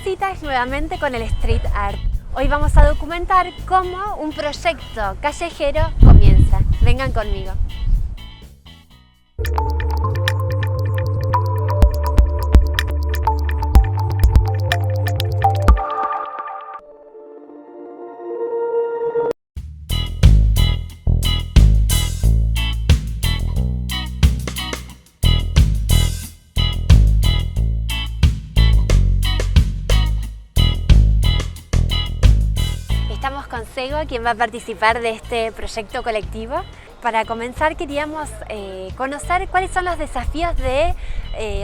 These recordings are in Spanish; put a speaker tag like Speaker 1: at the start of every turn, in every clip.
Speaker 1: cita es nuevamente con el street art. Hoy vamos a documentar cómo un proyecto callejero comienza. Vengan conmigo. Estamos con Sego, quien va a participar de este proyecto colectivo. Para comenzar queríamos conocer cuáles son los desafíos de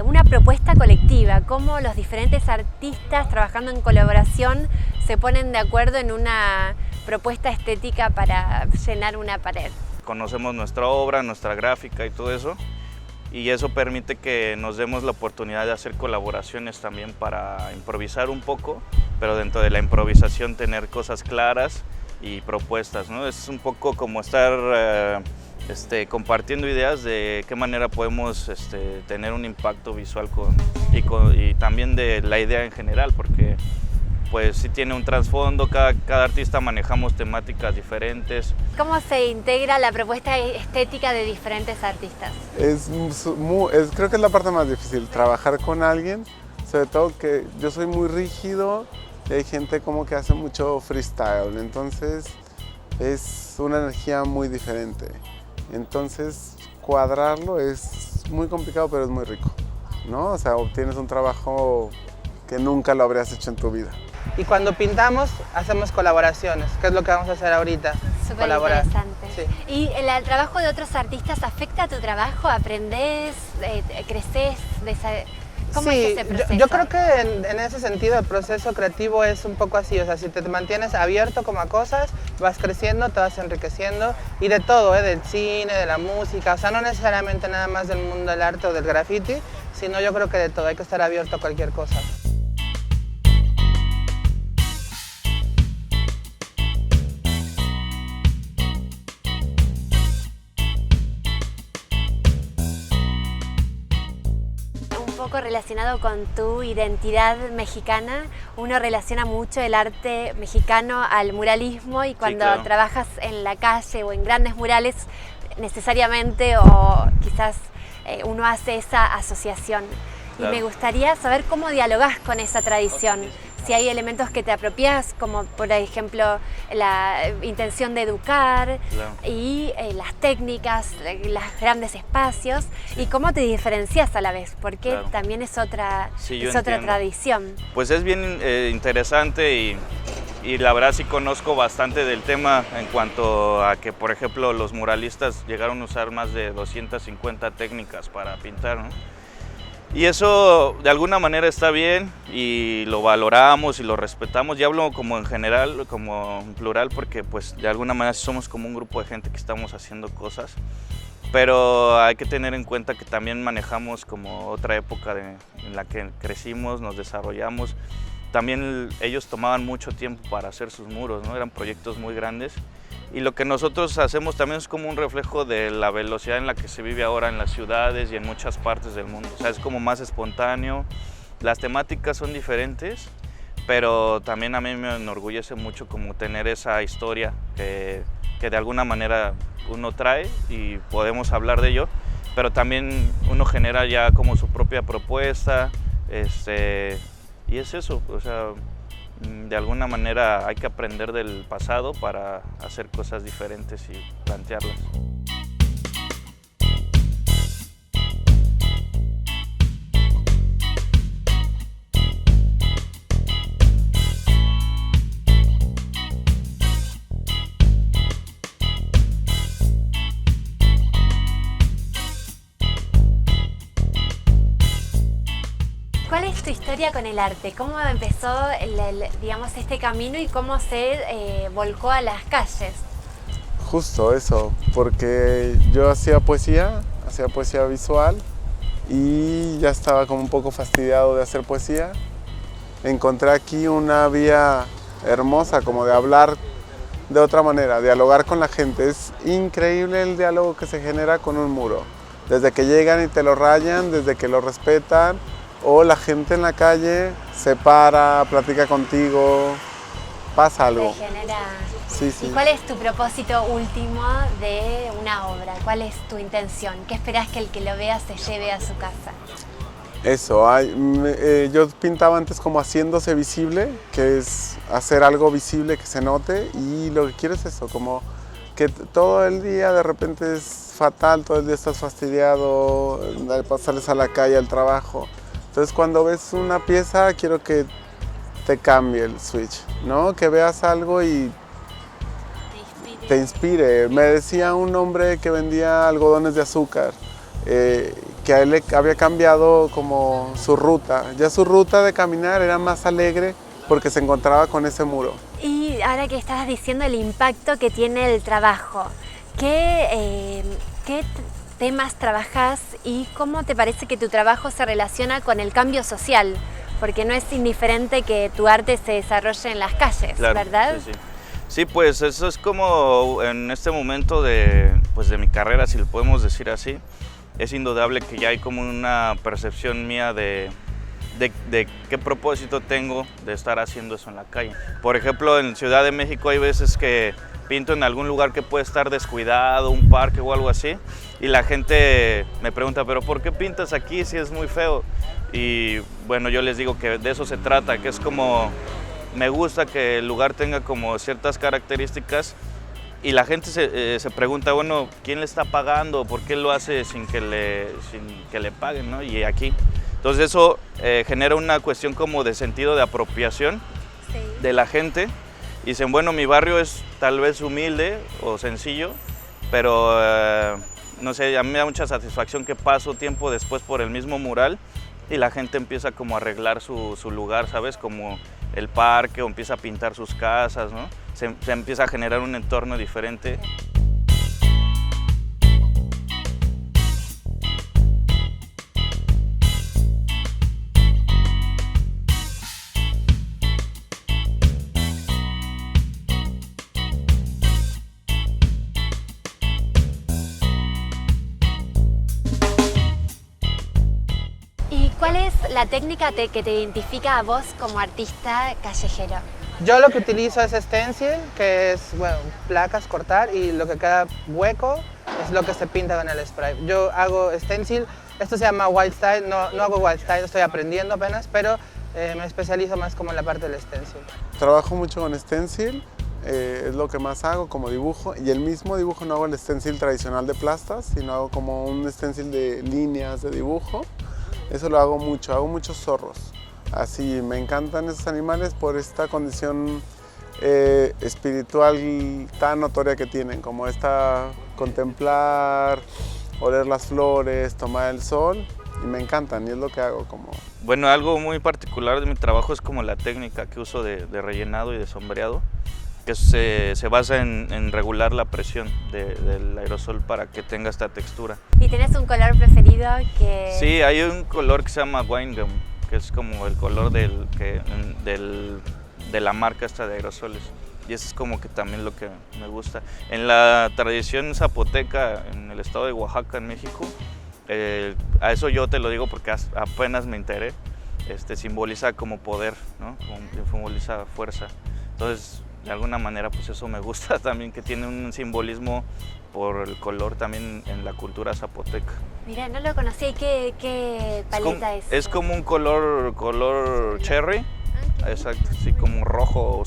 Speaker 1: una propuesta colectiva, cómo los diferentes artistas trabajando en colaboración se ponen de acuerdo en una propuesta estética para llenar una pared.
Speaker 2: Conocemos nuestra obra, nuestra gráfica y todo eso, y eso permite que nos demos la oportunidad de hacer colaboraciones también para improvisar un poco, pero dentro de la improvisación tener cosas claras y propuestas, ¿no? Es un poco como estar compartiendo ideas de qué manera podemos tener un impacto visual y también de la idea en general, porque pues sí tiene un trasfondo, cada artista manejamos temáticas diferentes.
Speaker 1: ¿Cómo se integra la propuesta estética de diferentes artistas?
Speaker 3: Creo que es la parte más difícil, trabajar con alguien, sobre todo que yo soy muy rígido y hay gente como que hace mucho freestyle, entonces es una energía muy diferente. Entonces cuadrarlo es muy complicado, pero es muy rico, ¿no? O sea, obtienes un trabajo que nunca lo habrías hecho en tu vida.
Speaker 4: Y cuando pintamos, hacemos colaboraciones, que es lo que vamos a hacer ahorita.
Speaker 1: Súper interesante. Sí. ¿Y el trabajo de otros artistas afecta a tu trabajo? ¿Aprendés? ¿Creces? ¿Cómo es ese proceso?
Speaker 4: Yo creo que en ese sentido el proceso creativo es un poco así, o sea, si te mantienes abierto como a cosas, vas creciendo, te vas enriqueciendo, y de todo, del cine, de la música, o sea, no necesariamente nada más del mundo del arte o del graffiti, sino yo creo que de todo, hay que estar abierto a cualquier cosa.
Speaker 1: Poco relacionado con tu identidad mexicana, uno relaciona mucho el arte mexicano al muralismo y cuando
Speaker 2: sí, claro,
Speaker 1: trabajas en la calle o en grandes murales necesariamente o quizás uno hace esa asociación. Claro. Y me gustaría saber cómo dialogás con esa tradición. Si hay elementos que te apropias, como por ejemplo la intención de educar, claro, y las técnicas, los grandes espacios, sí, y cómo te diferencias a la vez, porque claro, también es otra tradición.
Speaker 2: Pues es bien interesante y la verdad sí conozco bastante del tema en cuanto a que, por ejemplo, los muralistas llegaron a usar más de 250 técnicas para pintar, ¿no? Y eso de alguna manera está bien y lo valoramos y lo respetamos. Ya hablo como en general, como en plural, porque pues de alguna manera somos como un grupo de gente que estamos haciendo cosas. Pero hay que tener en cuenta que también manejamos como otra época en la que crecimos, nos desarrollamos. También ellos tomaban mucho tiempo para hacer sus muros, ¿no? Eran proyectos muy grandes. Y lo que nosotros hacemos también es como un reflejo de la velocidad en la que se vive ahora en las ciudades y en muchas partes del mundo. O sea, es como más espontáneo, las temáticas son diferentes, pero también a mí me enorgullece mucho como tener esa historia que de alguna manera uno trae y podemos hablar de ello, pero también uno genera ya como su propia propuesta, y es eso, o sea, de alguna manera hay que aprender del pasado para hacer cosas diferentes y plantearlas.
Speaker 1: ¿Cuál es tu historia con el arte? ¿Cómo empezó digamos, este camino y cómo se volcó a las calles?
Speaker 3: Justo eso, porque yo hacía poesía visual y ya estaba como un poco fastidiado de hacer poesía. Encontré aquí una vía hermosa como de hablar de otra manera, dialogar con la gente. Es increíble el diálogo que se genera con un muro. Desde que llegan y te lo rayan, desde que lo respetan, o la gente en la calle se para, platica contigo, pasa algo.
Speaker 1: Te genera...
Speaker 3: Sí, sí.
Speaker 1: ¿Y cuál es tu propósito último de una obra? ¿Cuál es tu intención? ¿Qué esperás que el que lo vea se lleve a su casa?
Speaker 3: Eso, yo pintaba antes como haciéndose visible, que es hacer algo visible que se note, y lo que quiero es eso, como que todo el día de repente es fatal, todo el día estás fastidiado, sales a la calle al trabajo. Entonces cuando ves una pieza quiero que te cambie el switch, ¿no? Que veas algo y te inspire. Me decía un hombre que vendía algodones de azúcar, que a él le había cambiado como su ruta. Ya su ruta de caminar era más alegre porque se encontraba con ese muro.
Speaker 1: Y ahora que estabas diciendo el impacto que tiene el trabajo, ¿qué temas trabajás y cómo te parece que tu trabajo se relaciona con el cambio social? Porque no es indiferente que tu arte se desarrolle en las calles,
Speaker 2: Claro,
Speaker 1: ¿verdad?
Speaker 2: Sí, sí. Sí, pues eso es como en este momento de mi carrera, si lo podemos decir así. Es indudable que ya hay como una percepción mía de qué propósito tengo de estar haciendo eso en la calle. Por ejemplo, en Ciudad de México hay veces que pinto en algún lugar que puede estar descuidado, un parque o algo así, y la gente me pregunta, ¿pero por qué pintas aquí si es muy feo? Y bueno, yo les digo que de eso se trata, que es como, me gusta que el lugar tenga como ciertas características. Y la gente se pregunta, bueno, ¿quién le está pagando? ¿Por qué lo hace sin que le paguen, ¿no? Y aquí. Entonces eso genera una cuestión como de sentido de apropiación de la gente. Y dicen, bueno, mi barrio es tal vez humilde o sencillo, pero no sé, a mí me da mucha satisfacción que paso tiempo después por el mismo mural y la gente empieza como a arreglar su lugar, ¿sabes? Como el parque, o empieza a pintar sus casas, ¿no? Se empieza a generar un entorno diferente.
Speaker 1: ¿Y cuál es la técnica que te identifica a vos como artista callejero?
Speaker 4: Yo lo que utilizo es stencil, que es, bueno, placas, cortar, y lo que queda hueco es lo que se pinta con el spray. Yo hago stencil, esto se llama wild style, no hago wild style, estoy aprendiendo apenas, pero me especializo más como en la parte del stencil.
Speaker 3: Trabajo mucho con stencil, es lo que más hago como dibujo, y el mismo dibujo no hago el stencil tradicional de plastas, sino hago como un stencil de líneas de dibujo. Eso lo hago muchos zorros. Así, me encantan esos animales por esta condición espiritual tan notoria que tienen, como esta contemplar, oler las flores, tomar el sol, y me encantan, y es lo que hago.
Speaker 2: Bueno, algo muy particular de mi trabajo es como la técnica que uso de rellenado y de sombreado, que se basa en regular la presión del aerosol para que tenga esta textura.
Speaker 1: ¿Y tienes un color preferido que...?
Speaker 2: Sí, hay un color que se llama wine gum, que es como el color de la marca esta de aerosoles. Y eso es como que también lo que me gusta. En la tradición zapoteca, en el estado de Oaxaca, en México, a eso yo te lo digo porque apenas me enteré, simboliza como poder, ¿no? Simboliza fuerza. Entonces, de alguna manera, pues eso me gusta también, que tiene un simbolismo por el color también en la cultura zapoteca.
Speaker 1: Mira, no lo conocía. ¿Y qué paleta es?
Speaker 2: Es como un color cherry, exacto, sí, como rojo.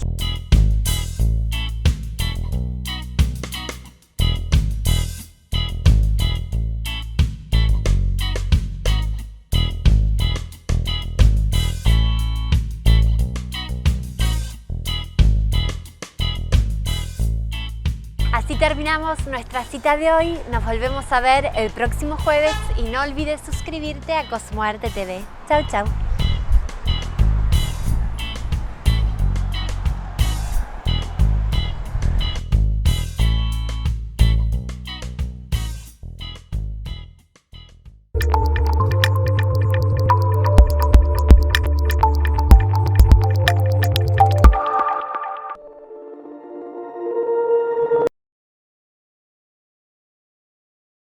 Speaker 1: Así terminamos nuestra cita de hoy. Nos volvemos a ver el próximo jueves y no olvides suscribirte a Cosmoarte TV. Chau, chau.